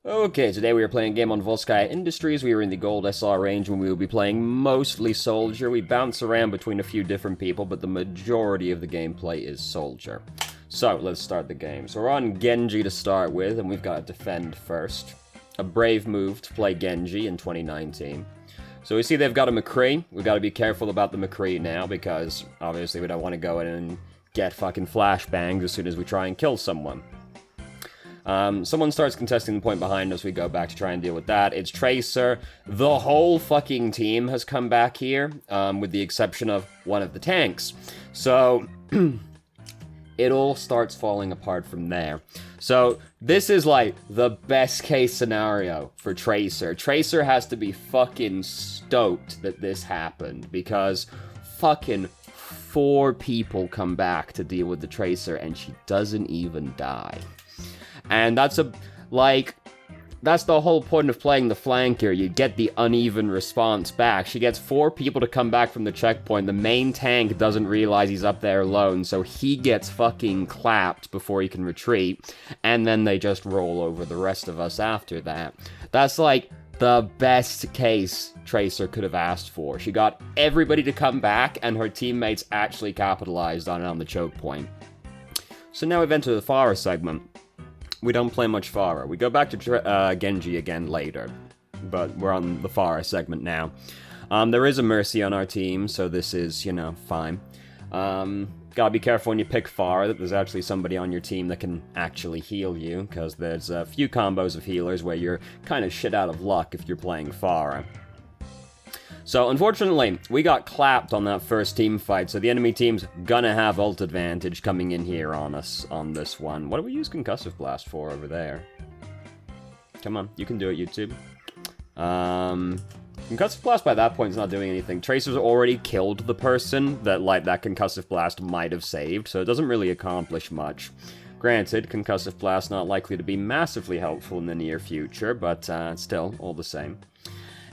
Okay, today we are playing a game on Volskaya Industries. We are in the Gold SR range and we will be playing mostly Soldier. We bounce around between a few different people, but the majority of the gameplay is Soldier. So, let's start the game. So we're on Genji to start with, and we've got to defend first. A brave move to play Genji in 2019. So we see they've got a McCree. We've got to be careful about the McCree now, because obviously we don't want to go in and get fucking flashbangs as soon as we try and kill someone. Someone starts contesting the point behind us, we go back to try and deal with that. It's Tracer. The whole fucking team has come back here, with the exception of one of the tanks. So, it all starts falling apart from there. So, this is like the best case scenario for Tracer. Tracer has to be fucking stoked that this happened, because fucking 4 people come back to deal with the Tracer, and she doesn't even die. And that's the whole point of playing the flanker. You get the uneven response back. She gets 4 people to come back from the checkpoint. The main tank doesn't realize he's up there alone, so he gets fucking clapped before he can retreat, and then they just roll over the rest of us after that. That's like the best case Tracer could have asked for. She got everybody to come back, and her teammates actually capitalized on it on the choke point. So now we've entered the Pharah segment. We don't play much Pharah. We go back to Genji again later, but we're on the Pharah segment now. There is a Mercy on our team, so this is, fine. Gotta be careful when you pick Pharah that there's actually somebody on your team that can actually heal you, because there's a few combos of healers where you're kind of shit out of luck if you're playing Pharah. So, unfortunately, we got clapped on that first team fight, so the enemy team's gonna have ult advantage coming in here on us on this one. What do we use Concussive Blast for over there? Come on, you can do it, YouTube. Concussive Blast by that point is not doing anything. Tracer's already killed the person that, that Concussive Blast might have saved, so it doesn't really accomplish much. Granted, Concussive Blast not likely to be massively helpful in the near future, but still, all the same.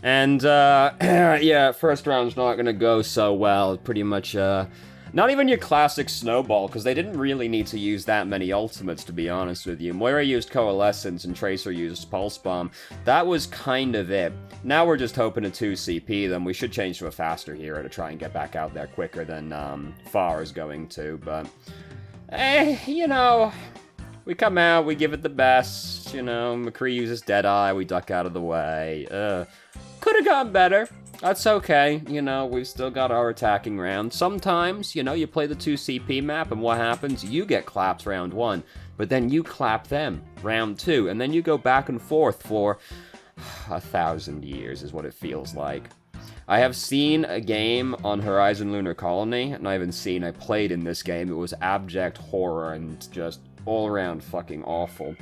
And, yeah, first round's not gonna go so well. Pretty much, not even your classic snowball, because they didn't really need to use that many ultimates, to be honest with you. Moira used Coalescence and Tracer used Pulse Bomb. That was kind of it. Now we're just hoping to 2 CP them. We should change to a faster hero to try and get back out there quicker than, Pharah's going to, but... we come out, we give it the best, McCree uses Deadeye, we duck out of the way, could have gotten better. That's okay. We've still got our attacking round. Sometimes, you play the 2 CP map, and what happens? You get clapped round 1, but then you clap them round 2, and then you go back and forth for 1,000 years is what it feels like. I have seen a game on Horizon Lunar Colony, and I played in this game. It was abject horror and just all around fucking awful.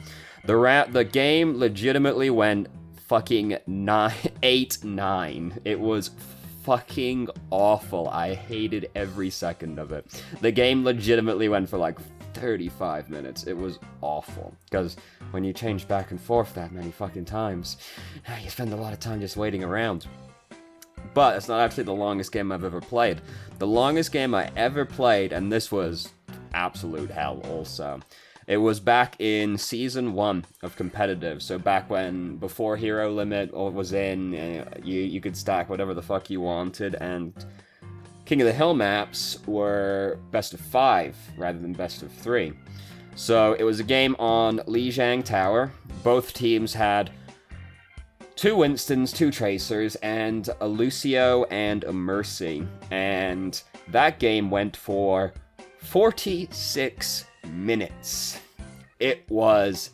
The game legitimately went fucking 8-9. It was fucking awful. I hated every second of it. The game legitimately went for like 35 minutes. It was awful. Because when you change back and forth that many fucking times, you spend a lot of time just waiting around. But it's not actually the longest game I've ever played. The longest game I ever played, and this was absolute hell also, it was back in Season 1 of Competitive, so back when, before Hero Limit was in, you could stack whatever the fuck you wanted, and King of the Hill maps were best of 5 rather than best of 3. So it was a game on Lijiang Tower. Both teams had 2 Winstons, 2 Tracers, and a Lucio and a Mercy, and that game went for 46 minutes. It was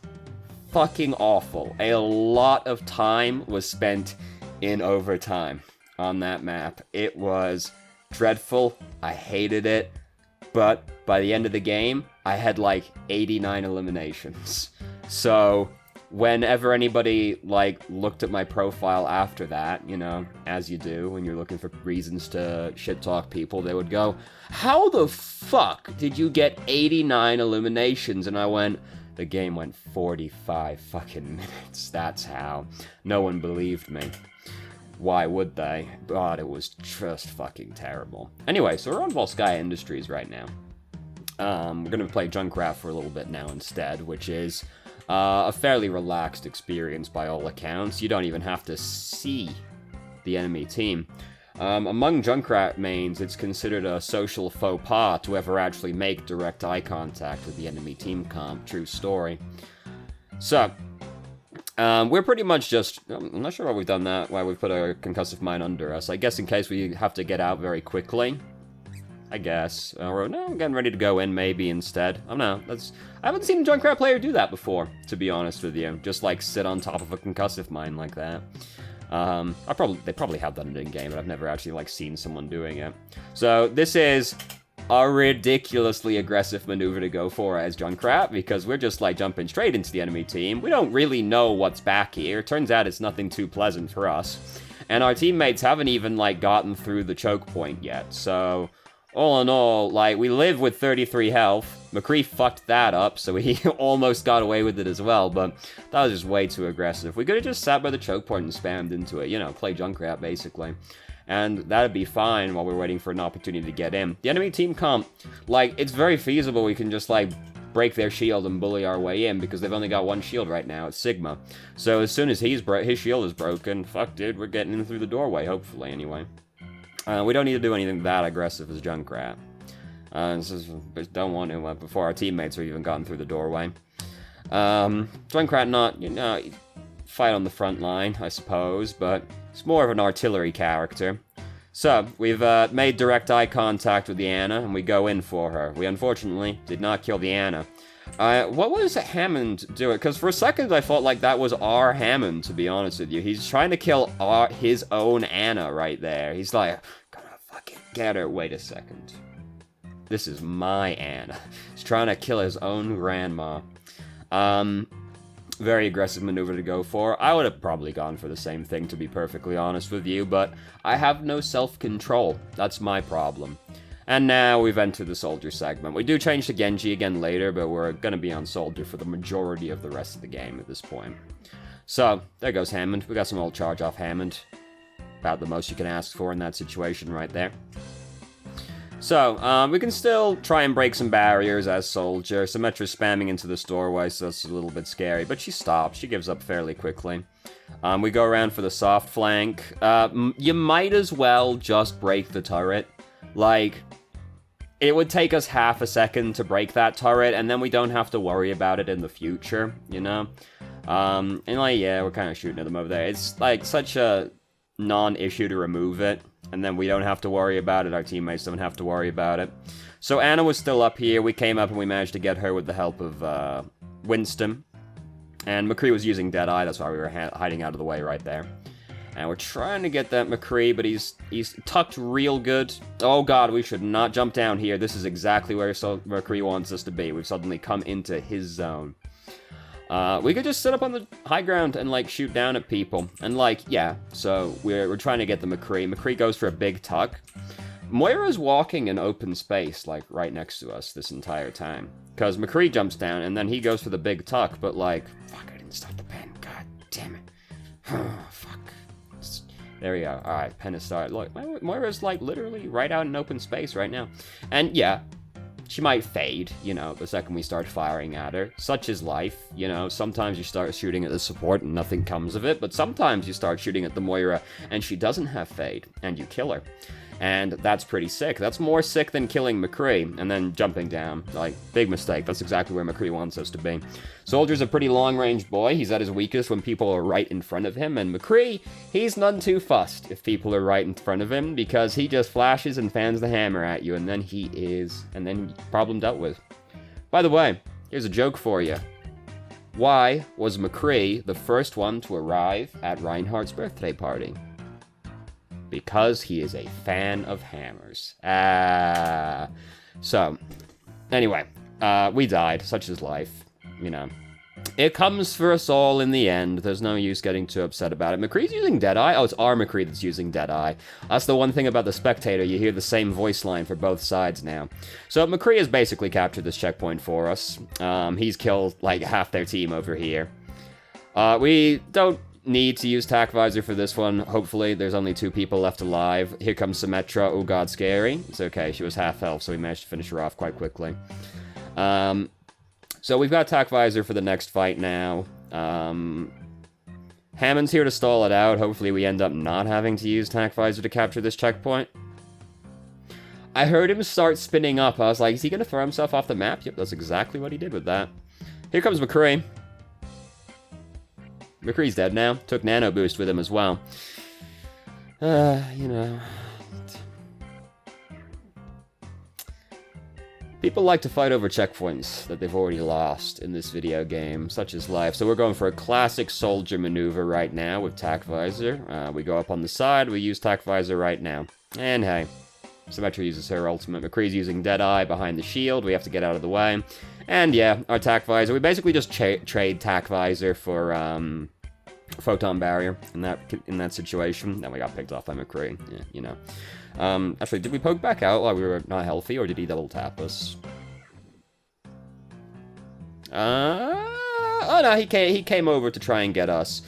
fucking awful. A lot of time was spent in overtime on that map. It was dreadful. I hated it. But by the end of the game, I had like 89 eliminations. So whenever anybody looked at my profile after that, as you do when you're looking for reasons to shit talk people, they would go, "How the fuck did you get 89 eliminations?" And I went, "The game went 45 fucking minutes. That's how." No one believed me. Why would they? God, it was just fucking terrible. Anyway, so we're on Volskaya Industries right now. We're gonna play Junkrat for a little bit now instead, which is A fairly relaxed experience by all accounts. You don't even have to see the enemy team. Among Junkrat mains, it's considered a social faux pas to ever actually make direct eye contact with the enemy team comp. True story. So, we're pretty much just... I'm not sure why we've done that, why we've put a concussive mine under us. I guess in case we have to get out very quickly. I guess. Or, no, I'm getting ready to go in, maybe, instead. I don't know. I haven't seen a Junkrat player do that before, to be honest with you. Just, like, sit on top of a concussive mine like that. They probably have done it in-game, but I've never actually, like, seen someone doing it. So, this is a ridiculously aggressive maneuver to go for as Junkrat, because we're just, like, jumping straight into the enemy team. We don't really know what's back here. Turns out it's nothing too pleasant for us. And our teammates haven't even, like, gotten through the choke point yet, so... All in all, like, we live with 33 health. McCree fucked that up, so he almost got away with it as well, but that was just way too aggressive. We could have just sat by the choke point and spammed into it, you know, play Junkrat, basically. And that'd be fine while we're waiting for an opportunity to get in. The enemy team comp, like, it's very feasible we can just, like, break their shield and bully our way in, because they've only got one shield right now, it's Sigma. So as soon as his shield is broken, fuck, dude, we're getting in through the doorway, hopefully, anyway. We don't need to do anything that aggressive as Junkrat. Don't want to before our teammates have even gotten through the doorway. Junkrat not, you know, fight on the front line, I suppose, but it's more of an artillery character. So, we've made direct eye contact with the Ana, and we go in for her. We unfortunately did not kill the Ana. What was Hammond doing? Because for a second I thought like that was our Hammond, to be honest with you. He's trying to kill his own Ana right there. He's like, gonna fucking get her. Wait a second. This is my Ana. He's trying to kill his own grandma. Very aggressive maneuver to go for. I would have probably gone for the same thing, to be perfectly honest with you, but I have no self-control. That's my problem. And now we've entered the Soldier segment. We do change to Genji again later, but we're gonna be on Soldier for the majority of the rest of the game at this point. So, there goes Hammond. We got some old charge off Hammond. About the most you can ask for in that situation right there. So, we can still try and break some barriers as Soldier. Symmetra's spamming into this doorway, so it's a little bit scary, but she stops. She gives up fairly quickly. We go around for the soft flank. You might as well just break the turret. Like, it would take us half a second to break that turret, and then we don't have to worry about it in the future, you know? And like, yeah, we're kind of shooting at them over there. It's, like, such a non-issue to remove it, and then we don't have to worry about it, our teammates don't have to worry about it. So Ana was still up here, we came up and we managed to get her with the help of, Winston. And McCree was using Deadeye, that's why we were hiding out of the way right there. And we're trying to get that McCree, but he's tucked real good. Oh god, we should not jump down here. This is exactly where McCree wants us to be. We've suddenly come into his zone. We could just sit up on the high ground and, like, shoot down at people. And, like, yeah, so we're trying to get the McCree. McCree goes for a big tuck. Moira's walking in open space, like, right next to us this entire time. Because McCree jumps down, and then he goes for the big tuck, but, like, fuck, I didn't start the pen. God damn it. Fuck. There we go. Alright, pen is started. Look, Moira's, like, literally right out in open space right now. And, yeah, she might fade, you know, the second we start firing at her. Such is life, you know. Sometimes you start shooting at the support and nothing comes of it, but sometimes you start shooting at the Moira and she doesn't have fade, and you kill her. And that's pretty sick. That's more sick than killing McCree and then jumping down. Like, big mistake. That's exactly where McCree wants us to be. Soldier's a pretty long-range boy. He's at his weakest when people are right in front of him. And McCree, he's none too fussed if people are right in front of him, because he just flashes and fans the hammer at you, and then problem dealt with. By the way, here's a joke for you. Why was McCree the first one to arrive at Reinhardt's birthday party? Because he is a fan of hammers. So, anyway, we died. Such is life, you know. It comes for us all in the end. There's no use getting too upset about it. McCree's using Deadeye. Oh, it's our McCree that's using Deadeye. That's the one thing about the Spectator. You hear the same voice line for both sides now. So McCree has basically captured this checkpoint for us. He's killed, like, half their team over here. We don't need to use Tac Visor for this one. Hopefully, there's only 2 people left alive. Here comes Symmetra. Oh god, scary. It's okay, she was half health, so we managed to finish her off quite quickly. So we've got attack visor for the next fight now. Hammond's here to stall it out. Hopefully we end up not having to use attack visor to capture this checkpoint. I heard him start spinning up. I was like, is he going to throw himself off the map? Yep, that's exactly what he did with that. Here comes McCree. McCree's dead now. Took nano boost with him as well. You know. People like to fight over checkpoints that they've already lost in this video game, such as life. So we're going for a classic soldier maneuver right now with tack visor. We go up on the side, we use tack visor right now. And hey, Symmetra uses her ultimate. McCree's using Deadeye behind the shield. We have to get out of the way. And yeah, our tack visor. We basically just trade tack visor for photon barrier in that situation. Then we got picked off by McCree. Yeah, you know. Actually, did we poke back out while we were not healthy, or did he double tap us? Oh no, he came over to try and get us.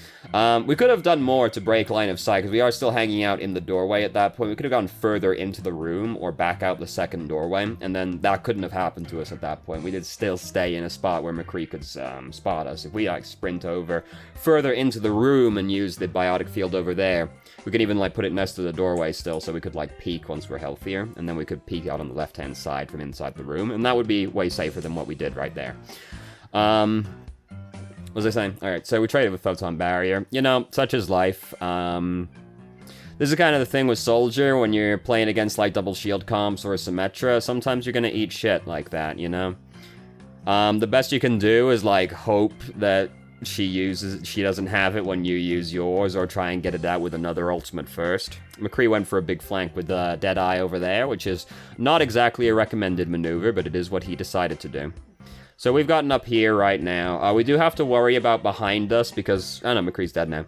We could have done more to break line of sight, because we are still hanging out in the doorway at that point. We could have gone further into the room, or back out the second doorway, and then that couldn't have happened to us at that point. We did still stay in a spot where McCree could spot us. If we, like, sprint over further into the room and use the biotic field over there, we could even, like, put it next to the doorway still, so we could, like, peek once we're healthier, and then we could peek out on the left-hand side from inside the room, and that would be way safer than what we did right there. What was I saying? Alright, so we traded with Photon Barrier. You know, such is life. This is kind of the thing with Soldier, when you're playing against, like, double shield comps or Symmetra, sometimes you're gonna eat shit like that, you know? The best you can do is, like, hope that she doesn't have it when you use yours, or try and get it out with another ultimate first. McCree went for a big flank with Deadeye over there, which is not exactly a recommended maneuver, but it is what he decided to do. So we've gotten up here right now. We do have to worry about behind us because... Oh no, McCree's dead now.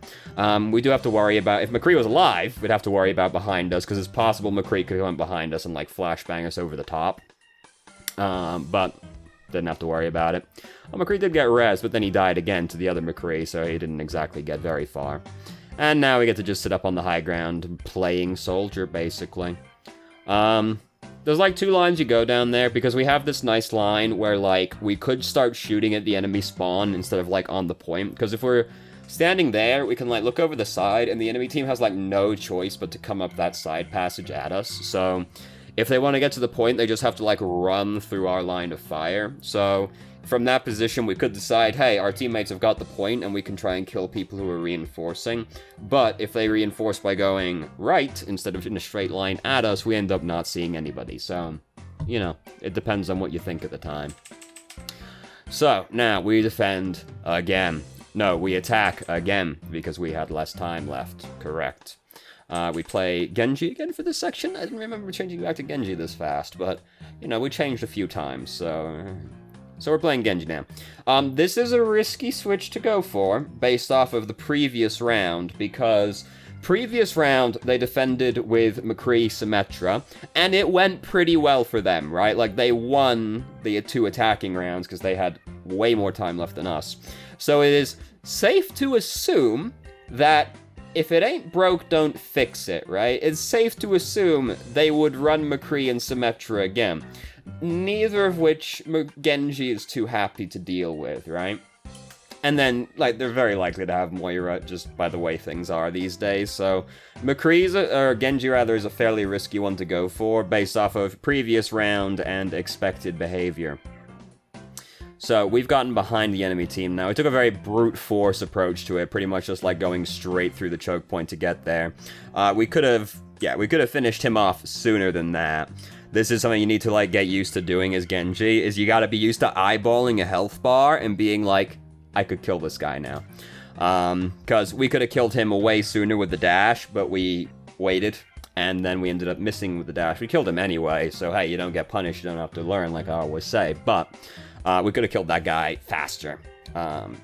We do have to worry about... If McCree was alive, we'd have to worry about behind us, because it's possible McCree could come behind us and, like, flashbang us over the top. But didn't have to worry about it. Well, McCree did get res, but then he died again to the other McCree, so he didn't exactly get very far. And now we get to just sit up on the high ground playing Soldier, basically. There's, like, 2 lines you go down there, because we have this nice line where, like, we could start shooting at the enemy spawn instead of, like, on the point. Because if we're standing there, we can, like, look over the side, and the enemy team has, like, no choice but to come up that side passage at us. So if they want to get to the point, they just have to, like, run through our line of fire. So from that position, we could decide, hey, our teammates have got the point, and we can try and kill people who are reinforcing. But if they reinforce by going right, instead of in a straight line at us, we end up not seeing anybody. So, you know, it depends on what you think at the time. So, now, we defend again. No, we attack again, because we had less time left. Correct. We play Genji again for this section. I didn't remember changing back to Genji this fast, but, you know, we changed a few times, so... So we're playing Genji now. This is a risky switch to go for, based off of the previous round, because previous round they defended with McCree Symmetra, and it went pretty well for them, right? Like, they won the 2 attacking rounds, because they had way more time left than us. So it is safe to assume that if it ain't broke, don't fix it, right? It's safe to assume they would run McCree and Symmetra again. Neither of which Genji is too happy to deal with, right? And then, like, they're very likely to have Moira, just by the way things are these days, so or Genji rather, is a fairly risky one to go for, based off of previous round and expected behavior. So, we've gotten behind the enemy team now. We took a very brute force approach to it, pretty much just, like, going straight through the choke point to get there. We could have finished him off sooner than that. This is something you need to, like, get used to doing as Genji, is you gotta be used to eyeballing a health bar and being like, I could kill this guy now. Because we could have killed him way sooner with the dash, but we waited, and then we ended up missing with the dash. We killed him anyway, so hey, you don't get punished, you don't have to learn, like I always say, but we could have killed that guy faster,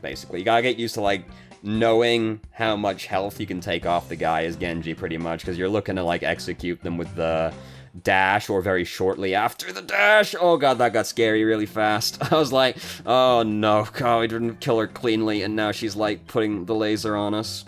basically. You gotta get used to, like, knowing how much health you can take off the guy as Genji, pretty much, because you're looking to, like, execute them with the dash, or very shortly after the dash. Oh god, that got scary really fast. I was like, oh no, god, we didn't kill her cleanly, and now she's, like, putting the laser on us.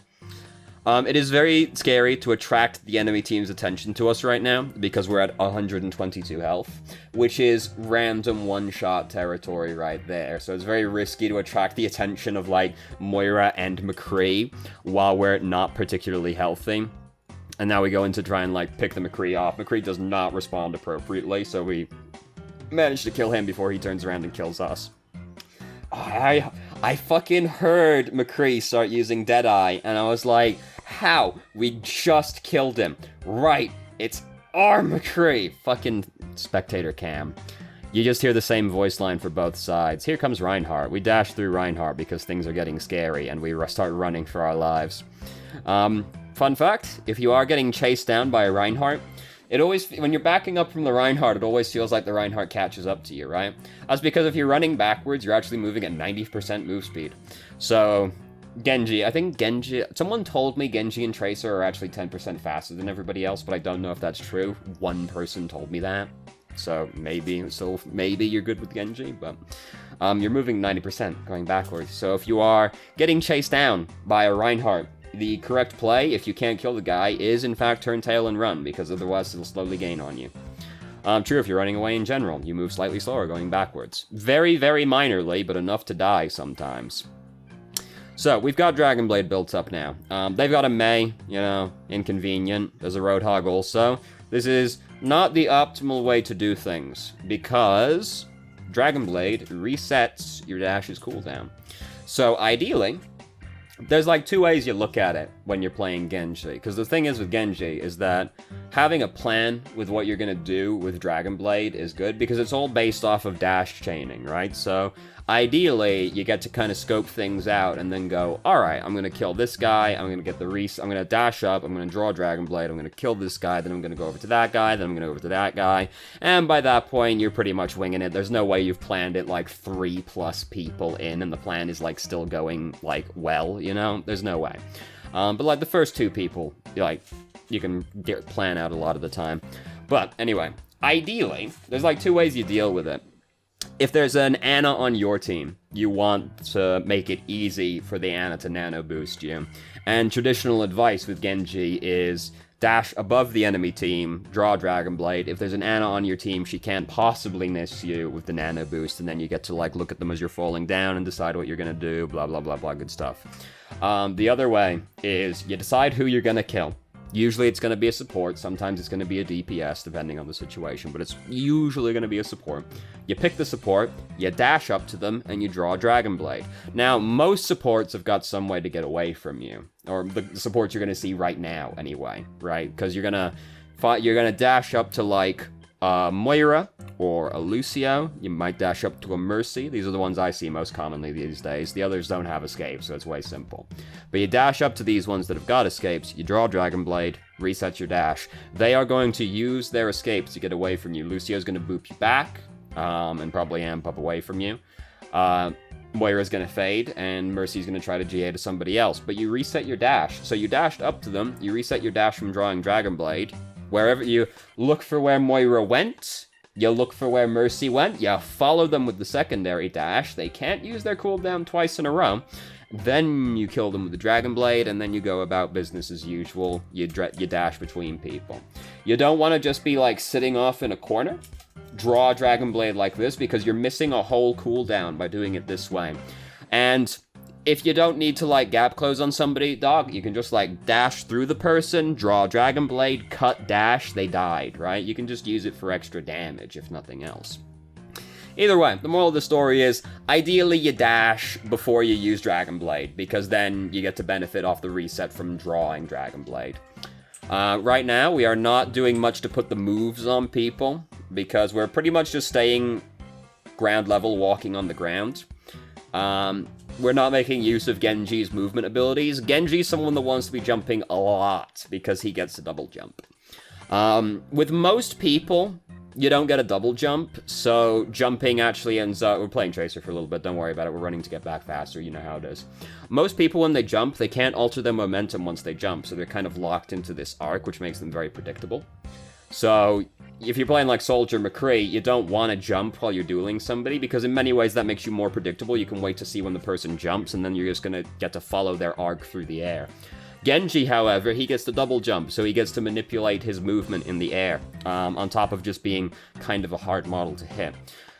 It is very scary to attract the enemy team's attention to us right now, because we're at 122 health, which is random one-shot territory right there. So it's very risky to attract the attention of, like, Moira and McCree while we're not particularly healthy. And now we go in to try and, like, pick the McCree off. McCree does not respond appropriately, so we manage to kill him before he turns around and kills us. Oh, I fucking heard McCree start using Deadeye, and I was like, how? We just killed him. Right, it's our McCree. Fucking spectator cam. You just hear the same voice line for both sides. Here comes Reinhardt. We dash through Reinhardt because things are getting scary, and we start running for our lives. Fun fact, if you are getting chased down by a Reinhardt, it always, when you're backing up from the Reinhardt, it always feels like the Reinhardt catches up to you, right? That's because if you're running backwards, you're actually moving at 90% move speed. So, Genji, someone told me Genji and Tracer are actually 10% faster than everybody else, but I don't know if that's true. One person told me that. So, maybe you're good with Genji, but you're moving 90% going backwards. So if you are getting chased down by a Reinhardt, the correct play, if you can't kill the guy, is in fact turn tail and run, because otherwise it'll slowly gain on you. True if you're running away in general. You move slightly slower going backwards. Very, very minorly, but enough to die sometimes. So, we've got Dragonblade built up now. They've got a Mei, inconvenient. There's a Roadhog also. This is not the optimal way to do things, because Dragonblade resets your dash's cooldown. So, ideally, there's like two ways you look at it when you're playing Genji, because the thing is with Genji is that having a plan with what you're going to do with Dragonblade is good, because it's all based off of dash chaining, right? So ideally, you get to kind of scope things out and then go, alright, I'm going to kill this guy, I'm going to get the I'm going to dash up, I'm going to draw Dragonblade, I'm going to kill this guy, then I'm going to go over to that guy, then I'm going to go over to that guy, and by that point, you're pretty much winging it. There's no way you've planned it like 3+ people in, and the plan is like still going like well, There's no way. But like the first 2 people, you can plan out a lot of the time. But anyway, ideally, there's like 2 ways you deal with it. If there's an Ana on your team, you want to make it easy for the Ana to nano boost you. And traditional advice with Genji is dash above the enemy team, draw Dragonblade. If there's an Ana on your team, she can't possibly miss you with the nano boost, and then you get to like look at them as you're falling down and decide what you're gonna do, blah blah blah blah, good stuff. The other way is you decide who you're gonna kill. Usually it's going to be a support, sometimes it's going to be a DPS, depending on the situation, but it's usually going to be a support. You pick the support, you dash up to them, and you draw Dragonblade. Now, most supports have got some way to get away from you, or the supports you're going to see right now, anyway, right? Because you're going to dash up to, like, Moira, or a Lucio. You might dash up to a Mercy. These are the ones I see most commonly these days. The others don't have escapes, so it's way simple. But you dash up to these ones that have got escapes, you draw Dragonblade, reset your dash. They are going to use their escapes to get away from you. Lucio's going to boop you back, and probably amp up away from you. Moira's going to fade, and Mercy's going to try to GA to somebody else. But you reset your dash. So you dashed up to them, you reset your dash from drawing Dragonblade. Wherever you look for where Moira went, you look for where Mercy went, you follow them with the secondary dash. They can't use their cooldown twice in a row. Then you kill them with the Dragonblade, and then you go about business as usual. You dash between people. You don't want to just be, like, sitting off in a corner. Draw Dragonblade like this, because you're missing a whole cooldown by doing it this way. And if you don't need to, like, gap close on somebody, dog, you can just, like, dash through the person, draw Dragonblade, cut, dash, they died, right? You can just use it for extra damage, if nothing else. Either way, the moral of the story is, ideally you dash before you use Dragonblade, because then you get to benefit off the reset from drawing Dragonblade. Right now, we are not doing much to put the moves on people, because we're pretty much just staying ground level, walking on the ground. We're not making use of Genji's movement abilities. Genji's someone that wants to be jumping a lot, because he gets a double jump. With most people, you don't get a double jump, so jumping actually ends up... We're playing Tracer for a little bit, don't worry about it, we're running to get back faster, you know how it is. Most people, when they jump, they can't alter their momentum once they jump, so they're kind of locked into this arc, which makes them very predictable. So, if you're playing like Soldier McCree, you don't want to jump while you're dueling somebody, because in many ways that makes you more predictable. You can wait to see when the person jumps, and then you're just going to get to follow their arc through the air. Genji, however, he gets to double jump, so he gets to manipulate his movement in the air, on top of just being kind of a hard model to hit.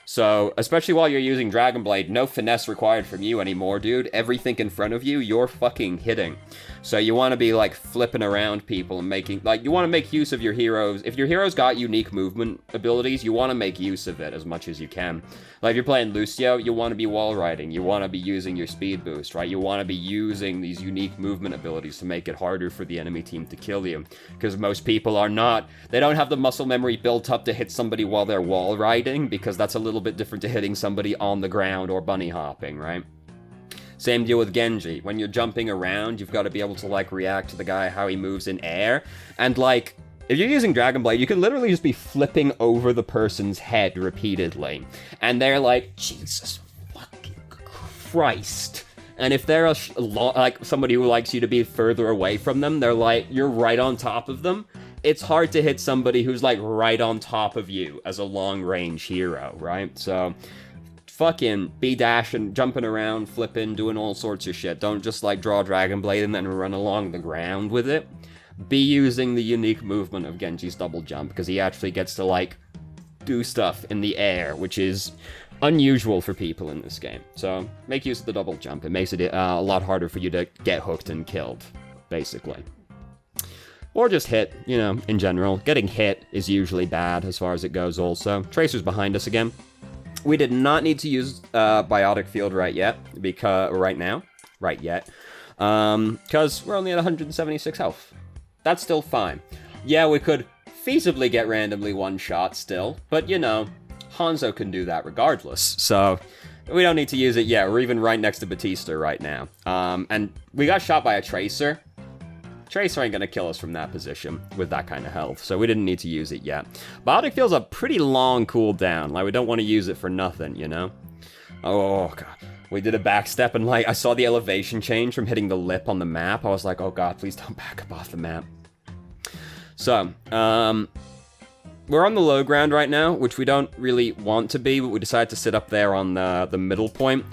So, especially while you're using Dragon Blade, no finesse required from you anymore, dude. Everything in front of you, you're fucking hitting. So you want to be, like, flipping around people and making, like, you want to make use of your heroes. If your hero's got unique movement abilities, you want to make use of it as much as you can. Like, if you're playing Lucio, you want to be wall riding. You want to be using your speed boost, right? You want to be using these unique movement abilities to make it harder for the enemy team to kill you. Because most people are not, they don't have the muscle memory built up to hit somebody while they're wall riding, because that's a little bit different to hitting somebody on the ground or bunny hopping, right? Same deal with Genji. When you're jumping around, you've got to be able to, like, react to the guy, how he moves in air. And, like, if you're using Dragon Blade, you can literally just be flipping over the person's head repeatedly. And they're like, Jesus fucking Christ. And if they're, like, somebody who likes you to be further away from them, they're like, you're right on top of them. It's hard to hit somebody who's, like, right on top of you as a long-range hero, right? So, fucking be dashing, jumping around, flipping, doing all sorts of shit. Don't just, like, draw Dragon Blade and then run along the ground with it. Be using the unique movement of Genji's double jump, because he actually gets to, like, do stuff in the air, which is unusual for people in this game. So, make use of the double jump. It makes it a lot harder for you to get hooked and killed, basically. Or just hit, you know, in general. Getting hit is usually bad as far as it goes also. Tracer's behind us again. We did not need to use Biotic Field right yet, because because we're only at 176 health. That's still fine. Yeah, we could feasibly get randomly one shot still, but you know, Hanzo can do that regardless, so we don't need to use it yet. We're even right next to Batista right now. And we got shot by a Tracer. Tracer ain't gonna kill us from that position with that kind of health, so we didn't need to use it yet. Biotic Field's a pretty long cooldown, like we don't want to use it for nothing, you know? Oh god, we did a backstep and like, I saw the elevation change from hitting the lip on the map. I was like, oh god, please don't back up off the map. So, we're on the low ground right now, which we don't really want to be, but we decided to sit up there on the middle point.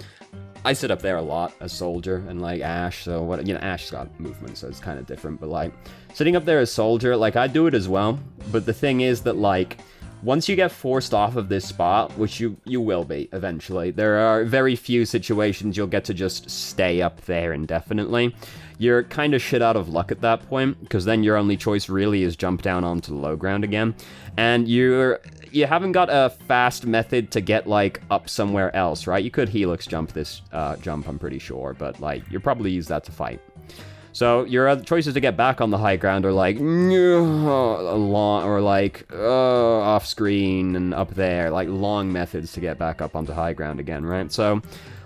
I sit up there a lot as Soldier and like Ashe, so what, you know, Ashe's got movement, so it's kind of different, but like sitting up there as Soldier, like I do it as well, but the thing is that like once you get forced off of this spot, which you will be eventually, there are very few situations you'll get to just stay up there indefinitely. You're kind of shit out of luck at that point, because then your only choice really is jump down onto the low ground again, and you haven't got a fast method to get, like, up somewhere else, right? You could Helix jump this jump, I'm pretty sure, but, like, you'll probably use that to fight. So, your other choices to get back on the high ground are, like, off screen and up there, like, long methods to get back up onto high ground again, right? So,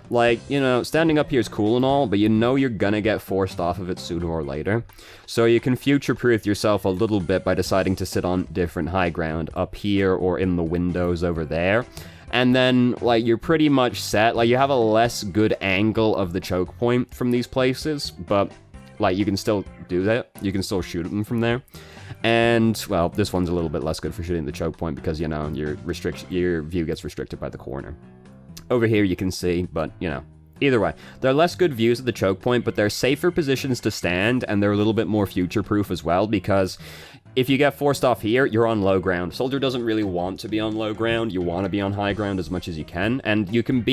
like, you know, standing up here is cool and all, but you know you're gonna get forced off of it sooner or later. So you can future-proof yourself a little bit by deciding to sit on different high ground up here or in the windows over there. And then, like, you're pretty much set. Like, you have a less good angle of the choke point from these places, but, like, you can still do that. You can still shoot them from there. And, well, this one's a little bit less good for shooting the choke point because, you know, your view gets restricted by the corner. Over here you can see, but, you know, either way. They're less good views at the choke point, but they're safer positions to stand, and they're a little bit more future-proof as well, because if you get forced off here, you're on low ground. Soldier doesn't really want to be on low ground. You want to be on high ground as much as you can, and you can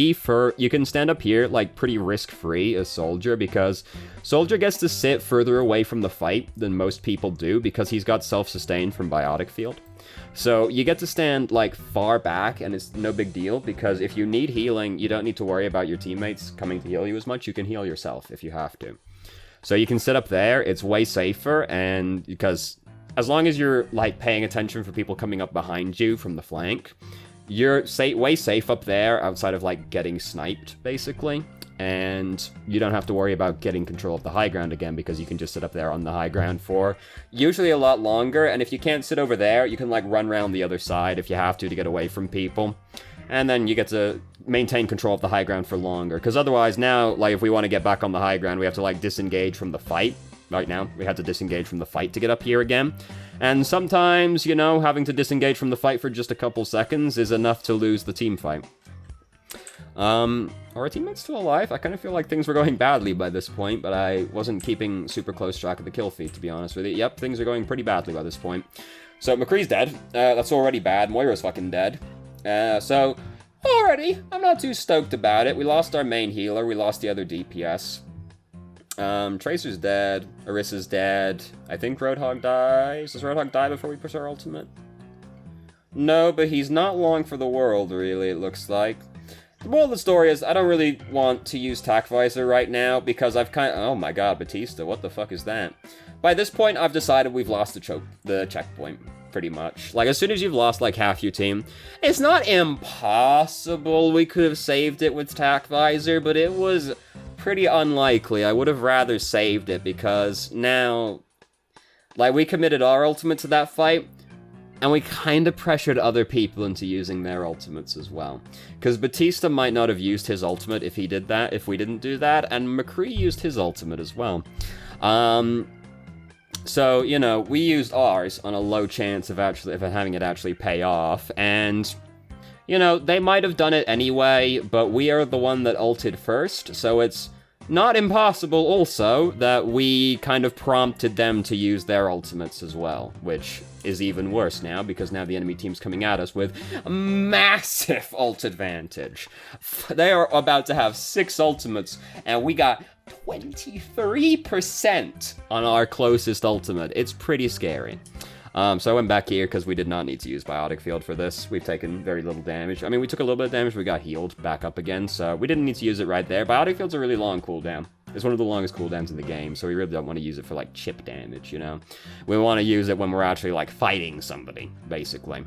stand up here, like, pretty risk-free as Soldier, because Soldier gets to sit further away from the fight than most people do, because he's got self-sustain from Biotic Field. So you get to stand, like, far back, and it's no big deal, because if you need healing, you don't need to worry about your teammates coming to heal you as much. You can heal yourself if you have to. So you can sit up there, it's way safer, and because as long as you're, like, paying attention for people coming up behind you from the flank, you're way safe up there outside of, like, getting sniped, basically. And you don't have to worry about getting control of the high ground again, because you can just sit up there on the high ground for usually a lot longer, and if you can't sit over there, you can, like, run around the other side if you have to get away from people, and then you get to maintain control of the high ground for longer, because otherwise now, like, if we want to get back on the high ground, we have to, like, disengage from the fight. Right now, we had to disengage from the fight to get up here again, and sometimes, you know, having to disengage from the fight for just a couple seconds is enough to lose the team fight. Are our teammates still alive? I kind of feel like things were going badly by this point, but I wasn't keeping super close track of the kill feed, to be honest with you. Yep, things are going pretty badly by this point. So McCree's dead. That's already bad. Moira's fucking dead. So already, I'm not too stoked about it. We lost our main healer. We lost the other DPS. Tracer's dead. Orissa's dead. I think Roadhog dies. Does Roadhog die before we push our ultimate? No, but he's not long for the world, really, it looks like. The moral of the story is, I don't really want to use Tac Visor right now, because I've oh my god, Batista, what the fuck is that? By this point, I've decided we've lost the checkpoint, pretty much. Like, as soon as you've lost, like, half your team, it's not impossible we could have saved it with Tac Visor, but it was pretty unlikely. I would have rather saved it, because now, like, we committed our ultimate to that fight, and we kind of pressured other people into using their ultimates as well. Because Batista might not have used his ultimate if he did that, if we didn't do that, and McCree used his ultimate as well. So, you know, we used ours on a low chance of having it actually pay off, and, you know, they might have done it anyway, but we are the one that ulted first, so it's not impossible also that we kind of prompted them to use their ultimates as well, which is even worse now, because now the enemy team's coming at us with a massive ult advantage. They are about to have 6 ultimates, and we got 23% on our closest ultimate. It's pretty scary. So I went back here because we did not need to use Biotic Field for this. We've taken very little damage. I mean, we took a little bit of damage, we got healed back up again, so we didn't need to use it right there. Biotic Field's a really long cooldown. It's one of the longest cooldowns in the game, so we really don't want to use it for, like, chip damage, you know? We want to use it when we're actually, like, fighting somebody, basically.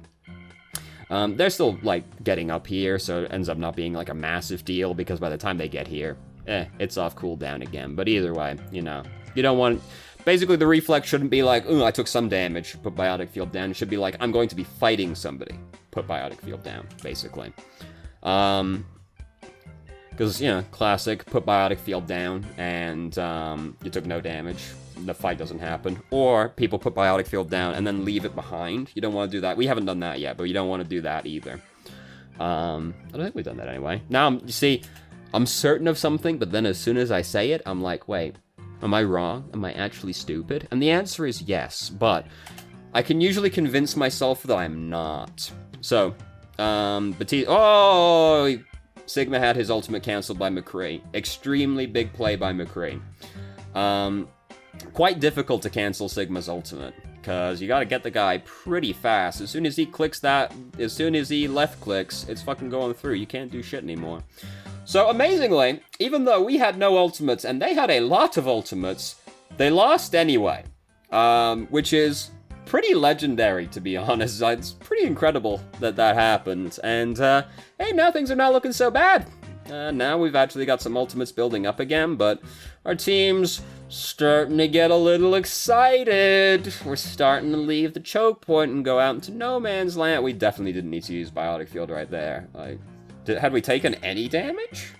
They're still, like, getting up here, so it ends up not being, like, a massive deal, because by the time they get here, it's off cooldown again. But either way, you know, you don't want... Basically, the reflex shouldn't be like, ooh, I took some damage, put Biotic Field down. It should be like, I'm going to be fighting somebody, put Biotic Field down, basically. Because, you know, classic, put Biotic Field down, and you took no damage. The fight doesn't happen. Or people put Biotic Field down and then leave it behind. You don't want to do that. We haven't done that yet, but you don't want to do that either. I don't think we've done that anyway. Now, you see, I'm certain of something, but then as soon as I say it, I'm like, wait. Am I wrong? Am I actually stupid? And the answer is yes, but I can usually convince myself that I'm not. So, Batista... Oh! Sigma had his ultimate cancelled by McCree. Extremely big play by McCree. Quite difficult to cancel Sigma's ultimate, because you gotta get the guy pretty fast. As soon as he clicks that... As soon as he left-clicks, it's fucking going through. You can't do shit anymore. So, amazingly, even though we had no ultimates, and they had a lot of ultimates, they lost anyway. Which is pretty legendary, to be honest. It's pretty incredible that that happened. And, hey, now things are not looking so bad. Now we've actually got some ultimates building up again, but our team's starting to get a little excited. We're starting to leave the choke point and go out into no man's land. We definitely didn't need to use Biotic Field right there. Like... Had we taken any damage?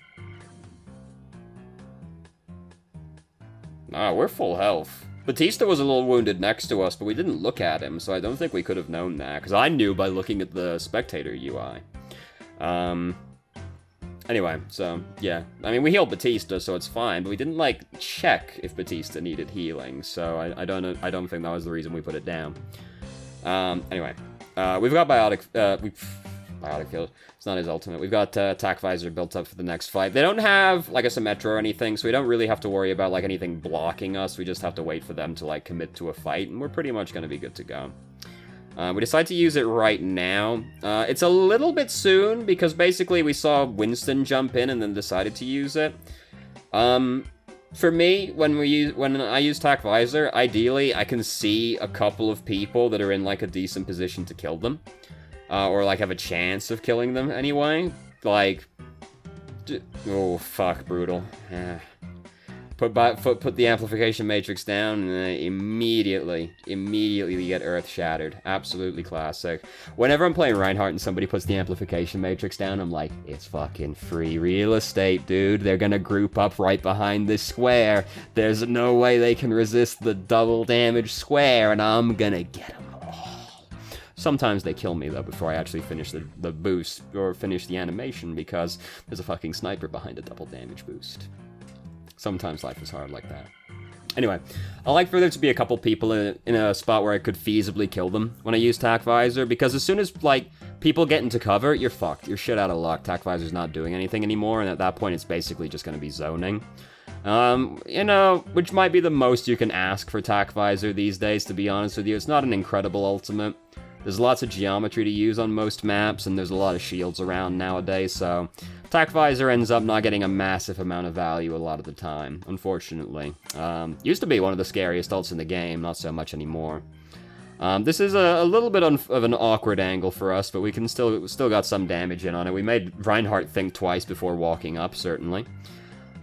Nah, we're full health. Batista was a little wounded next to us, but we didn't look at him, so I don't think we could have known that, because I knew by looking at the spectator UI. Anyway, so, yeah. I mean, we healed Batista, so it's fine, but we didn't, like, check if Batista needed healing, so I don't think that was the reason we put it down. Anyway. We've got Biotic Field. It's not his ultimate. We've got Tac Visor built up for the next fight. They don't have, like, a Symmetra or anything, so we don't really have to worry about, like, anything blocking us. We just have to wait for them to, like, commit to a fight, and we're pretty much going to be good to go. We decide to use it right now. It's a little bit soon, because basically we saw Winston jump in and then decided to use it. For me, when I use Tac Visor, ideally, I can see a couple of people that are in, like, a decent position to kill them. Or, like, have a chance of killing them anyway. Like... Oh, fuck, brutal. Put the amplification matrix down, and immediately get earth shattered. Absolutely classic. Whenever I'm playing Reinhardt and somebody puts the amplification matrix down, I'm like, it's fucking free real estate, dude. They're gonna group up right behind this square. There's no way they can resist the double damage square, and I'm gonna get them. Sometimes they kill me, though, before I actually finish the boost, or finish the animation, because there's a fucking sniper behind a double damage boost. Sometimes life is hard like that. Anyway, I like for there to be a couple people in a spot where I could feasibly kill them when I use Tac Visor, because as soon as, like, people get into cover, you're fucked. You're shit out of luck. Tac Visor's not doing anything anymore, and at that point, it's basically just going to be zoning. You know, which might be the most you can ask for Tac Visor these days, to be honest with you. It's not an incredible ultimate. There's lots of geometry to use on most maps, and there's a lot of shields around nowadays, so Tac Visor ends up not getting a massive amount of value a lot of the time, unfortunately. Used to be one of the scariest ults in the game, not so much anymore. This is a little bit of an awkward angle for us, but we can still got some damage in on it. We made Reinhardt think twice before walking up, certainly.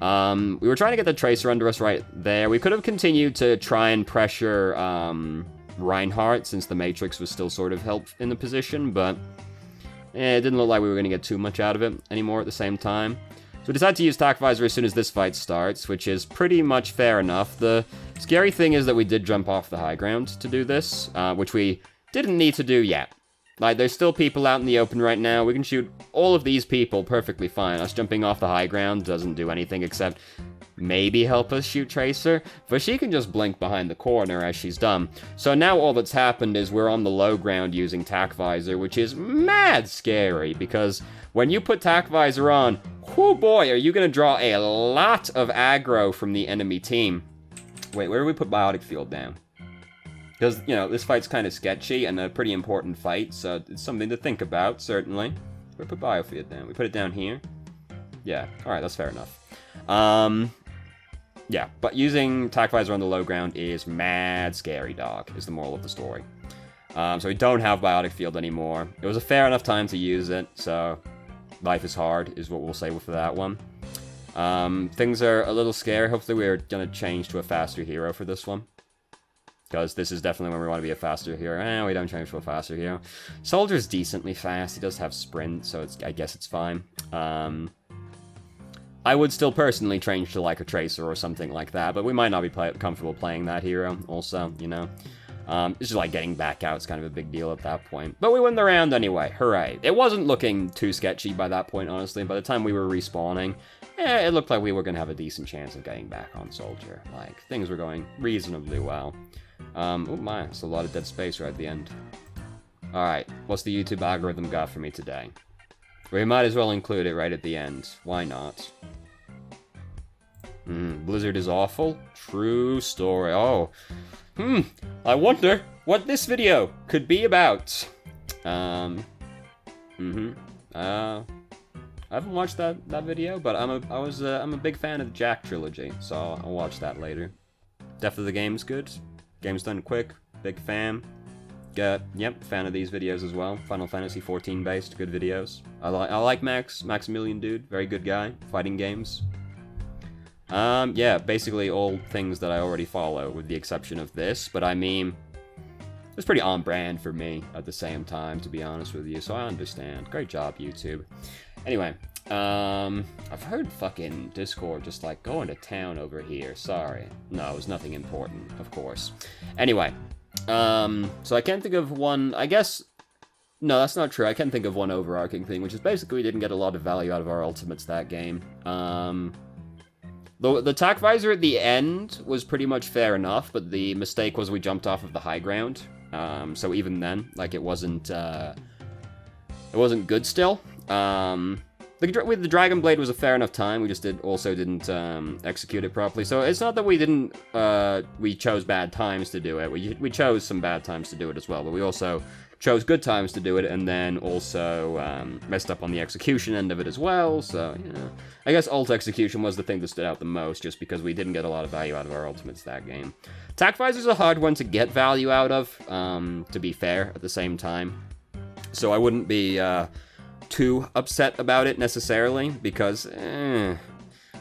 We were trying to get the Tracer under us right there. We could have continued to try and pressure Reinhardt, since the Matrix was still sort of helped in the position, but it didn't look like we were going to get too much out of it anymore at the same time. So we decided to use Tac Visor as soon as this fight starts, which is pretty much fair enough. The scary thing is that we did jump off the high ground to do this, which we didn't need to do yet. Like, there's still people out in the open right now. We can shoot all of these people perfectly fine. Us jumping off the high ground doesn't do anything except maybe help us shoot Tracer, but she can just blink behind the corner as she's done. So now all that's happened is we're on the low ground using Tac Visor, which is mad scary, because when you put Tac Visor on, whoo boy, are you going to draw a lot of aggro from the enemy team. Wait, where do we put Biotic Field down? Because, you know, this fight's kind of sketchy and a pretty important fight, so it's something to think about, certainly. Where do we put Biofield down? We put it down here? Yeah, alright, that's fair enough. Yeah, but using Tac Visor on the low ground is mad scary, dog, is the moral of the story. So we don't have Biotic Field anymore. It was a fair enough time to use it, so life is hard, is what we'll say for that one. Things are a little scary. Hopefully we're going to change to a faster hero for this one. Because this is definitely when we want to be a faster hero. We don't change to a faster hero. Soldier's decently fast. He does have sprint, so I guess it's fine. I would still personally change to, like, a Tracer or something like that, but we might not be comfortable playing that hero also, you know. It's just like getting back out. It's kind of a big deal at that point. But we win the round anyway. Hooray. It wasn't looking too sketchy by that point, honestly. By the time we were respawning, it looked like we were going to have a decent chance of getting back on Soldier. Like, things were going reasonably well. Oh my, that's a lot of dead space right at the end. Alright, what's the YouTube algorithm got for me today? We might as well include it right at the end. Why not? Blizzard is awful? True story. Oh. I wonder what this video could be about. I haven't watched that video, but I'm a big fan of the Jack trilogy, so I'll watch that later. Definitely the game's good. Game's done quick. Big fan. Yep, fan of these videos as well. Final Fantasy 14 based, good videos. I like Maximilian dude, very good guy. Fighting games. Yeah, basically all things that I already follow, with the exception of this, but I mean, it's pretty on brand for me at the same time, to be honest with you, so I understand. Great job, YouTube. Anyway, I've heard fucking Discord just, like, going to town over here. Sorry. No, it was nothing important, of course. Anyway, so I can't think of one, I guess, no, that's not true. I can think of one overarching thing, which is basically we didn't get a lot of value out of our ultimates that game. The Tac Visor at the end was pretty much fair enough, but the mistake was we jumped off of the high ground. So even then, like, it wasn't good still. With the Dragon Blade was a fair enough time, we just didn't execute it properly. So it's not that we chose bad times to do it. We chose some bad times to do it as well, but we also chose good times to do it, and then also messed up on the execution end of it as well, so, you know. I guess ult execution was the thing that stood out the most, just because we didn't get a lot of value out of our ultimates that game. Tac Visor's a hard one to get value out of, to be fair, at the same time. So I wouldn't be too upset about it, necessarily, because,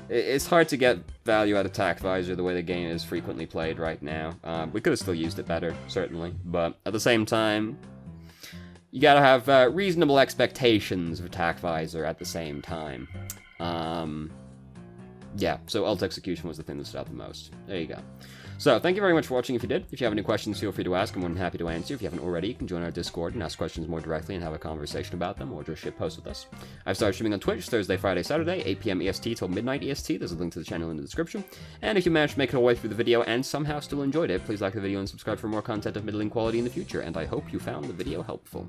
it's hard to get value out of Tac Visor the way the game is frequently played right now. We could have still used it better, certainly, but at the same time, you gotta have reasonable expectations of Tac Visor at the same time. Yeah, so alt execution was the thing that stood out the most. There you go. So, thank you very much for watching if you did. If you have any questions, feel free to ask. I'm more than happy to answer. If you haven't already, you can join our Discord and ask questions more directly and have a conversation about them, or just shit post with us. I've started streaming on Twitch Thursday, Friday, Saturday, 8 p.m. EST till midnight EST. There's a link to the channel in the description. And if you managed to make it all the way through the video and somehow still enjoyed it, please like the video and subscribe for more content of middling quality in the future, and I hope you found the video helpful.